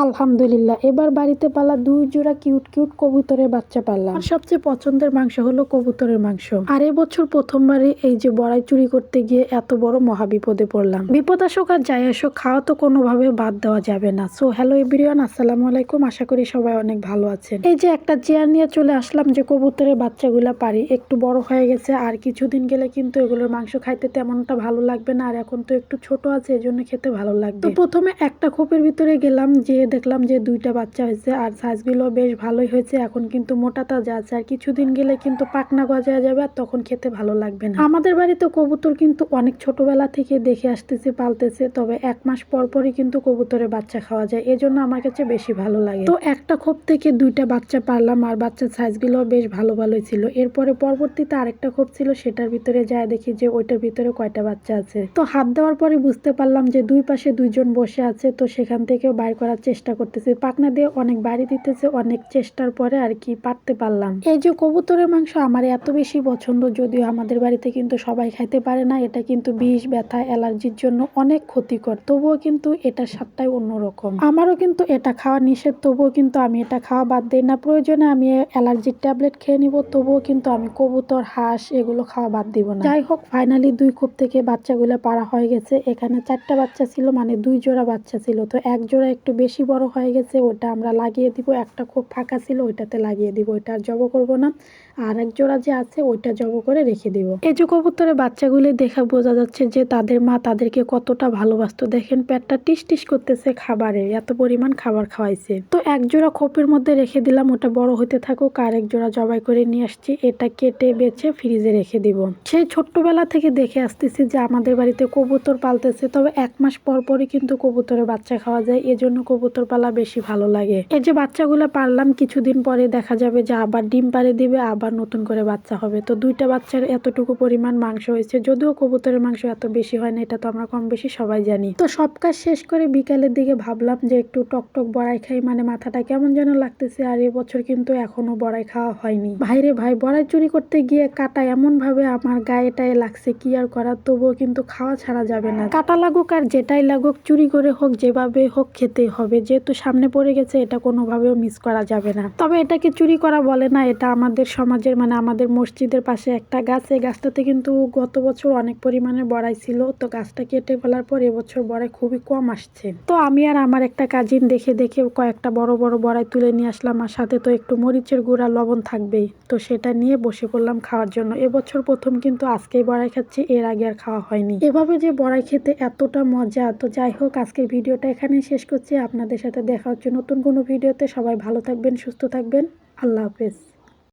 আলহামদুলিল্লাহ, এবার বাড়িতে পালা 2 জোড়া কিউট কিউট কবুতরের বাচ্চা পাললাম। আর সবচেয়ে পছন্দের মাংস হলো কবুতরের মাংস। আর এবছর প্রথমবারই এই যে বড়াই চুরি করতে গিয়ে এত বড় মহাবিপদে পড়লাম। বিপদ আসুক আর যাই আসুক, খাওয়া তো কোনোভাবে বাদ দেওয়া যাবে না। সো হ্যালো এভরিওয়ান, আসসালামু আলাইকুম। আশা করি সবাই অনেক ভালো আছেন। এই যে একটা চেয়ার নিয়ে চলে আসলাম যে কবুতরের বাচ্চাগুলা পারি, একটু বড় হয়ে গেছে, আর কিছুদিন গেলে কিন্তু এগুলোর মাংস খাইতে তেমনটা ভালো লাগবে না। আর এখন তো একটু ছোট আছে, এজন্য খেতে ভালো লাগবে। তো প্রথমে একটা খোপের ভিতরে গেলাম, যে দেখলাম যে 2টা বাচ্চা হয়েছে আর সাইজগুলো বেশ ভালোই হয়েছে। এখন কিন্তু মোটা তাজা আছে, আর কিছুদিন গেলে কিন্তু পাকনা গজায় যাবে, আর তখন খেতে ভালো লাগবে না। আমাদের বাড়িতে কবুতর কিন্তু অনেক ছোটবেলা থেকে দেখে আসতেছে, পালতেছে, তবে 1 মাস পর পরই কিন্তু কবুতরের বাচ্চা খাওয়া যায়, এজন্য আমার কাছে বেশি ভালো লাগে। তো একটা খোপ থেকে 2টা বাচ্চা পারলাম, আর বাচ্চার সাইজগুলো বেশ ভালো ভালোই ছিল। এরপরে পরবর্তীতে আরেকটা খোপ ছিল, সেটার ভিতরে যায় দেখি যে ওইটার ভিতরে কয়টা বাচ্চা আছে। তো হাত দেওয়ার পরে বুঝতে পারলাম যে 2 পাশে 2 জন বসে আছে, তো সেখান থেকেও বাইর করার চেষ্টা করতেছি। পাখনা দিয়ে অনেক বাড়ি দিতেছে, অনেক চেষ্টার পরে আর কি পারতে পারলাম। এই যে কবুতরের মাংস আমার এত বেশি পছন্দ, যদিও আমাদের বাড়িতে কিন্তু সবাই খাইতে পারে না। এটা কিন্তু বিষ, ব্যথা, অ্যালার্জির জন্য অনেক ক্ষতিকর, তবুও কিন্তু এটা স্বাদটাই অন্যরকম। আমারও কিন্তু এটা খাওয়া নিষেধ, তবুও কিন্তু আমি এটা খাওয়া বাদ দিই না। প্রয়োজনে আমি অ্যালার্জির ট্যাবলেট খেয়ে নিব, তবুও কিন্তু আমি কবুতর, হাঁস এগুলো খাওয়া বাদ দিব না। যাই হোক, ফাইনালি 2 খোপ থেকে বাচ্চাগুলো পারা হয়ে গেছে। এখানে 4টা বাচ্চা ছিল, মানে 2 জোড়া বাচ্চা ছিল। তো 1 জোড়া একটু বেশি বড় হয়ে গেছে, ওটা আমরা লাগিয়ে দিব। একটা খুব ফাঁকা ছিল, ওইটাতে লাগিয়ে দিব, ওইটা আর জব করব না। আর 1 জোড়া যে আছে ওইটা জব করে রেখে দিব। এই যে কবুতরের বাচ্চাগুলি দেখা বোঝা যাচ্ছে যে তাদের মা তাদেরকে কতটা ভালোবাসতো। দেখেন পেটটা টিস টিস করতেছে খাবারে, এত পরিমাণ খাবার খাওয়াইছে। তো 1 জোড়া খোপের মধ্যে রেখে দিলাম, ওটা বড় হতে থাকুক। আর 1 জোড়া জবাই করে নিয়ে আসছি, এটা কেটে বেছে ফ্রিজে রেখে দিব। সেই ছোট্টবেলা থেকে দেখে আসতেছি যে আমাদের বাড়িতে কবুতর পালতেছে, তবে 1 মাস পর পরই কিন্তু কবুতরের বাচ্চা খাওয়া যায়, এজন্য কবুতর পালা বেশি ভালো লাগে। এই যে বাচ্চাগুলো পারলাম, কিছুদিন পরে দেখা যাবে যে আবার ডিম পাড়ে দিবে, আবার নতুন করে বাচ্চা হবে। তো 2টা বাচ্চার এতটুকু পরিমাণ মাংস হয়েছে, যদিও কবুতরের মাংস এত বেশি হয় না, এটা তো আমরা কম বেশি সবাই জানি। তো সব কাজ শেষ করে বিকালের দিকে ভাবলাম যে একটু টকটক বড়াই খাই, মানে মাথাটা কেমন যেন লাগতেছে। আর এবছর কিন্তু এখনো বড়াই খাওয়া হয়নি। ভাইরে ভাই, বড়াই চুরি করতে গিয়ে কাটা এমন ভাবে আমার গায়ে টায়ে লাগছে, কি আর করার, তবুও কিন্তু খাওয়া ছাড়া যাবে না। কাটা লাগুক আর যেটাই লাগুক, চুরি করে হোক যেভাবে হোক খেতেই হবে, যেহেতু সামনে পড়ে গেছে, এটা কোনোভাবেও মিস করা যাবে না। তবে এটাকে চুরি করা বলে না, এটা আমাদের সমাজের, মানে আমাদের মসজিদের পাশে একটা গাছ, এই গাছটাতে কিন্তু গত বছর অনেক পরিমাণে বড়াই ছিল। তো গাছটা কেটে ফেলার পর এবছর বড়াই খুবই কম আসছে। তো আমি আর আমার একটা কাজিন দেখে দেখে কয়েকটা বড় বড় বড়াই তুলে নিয়ে আসলাম, আর সাথে তো একটু মরিচের গুঁড়া, লবণ থাকবেই। তো সেটা নিয়ে বসে পড়লাম খাওয়ার জন্য। এবছর প্রথম কিন্তু আজকেই বড়াই খাচ্ছি, এর আগে আর খাওয়া হয়নি। এভাবে যে বড়াই খেতে এতটা মজা। তো যাই হোক, আজকের ভিডিওটা এখানেই শেষ করছি। আপনাদের সাথে দেখা হচ্ছে নতুন কোনো ভিডিওতে। সবাই ভালো থাকবেন, সুস্থ থাকবেন। আল্লাহ হাফেজ।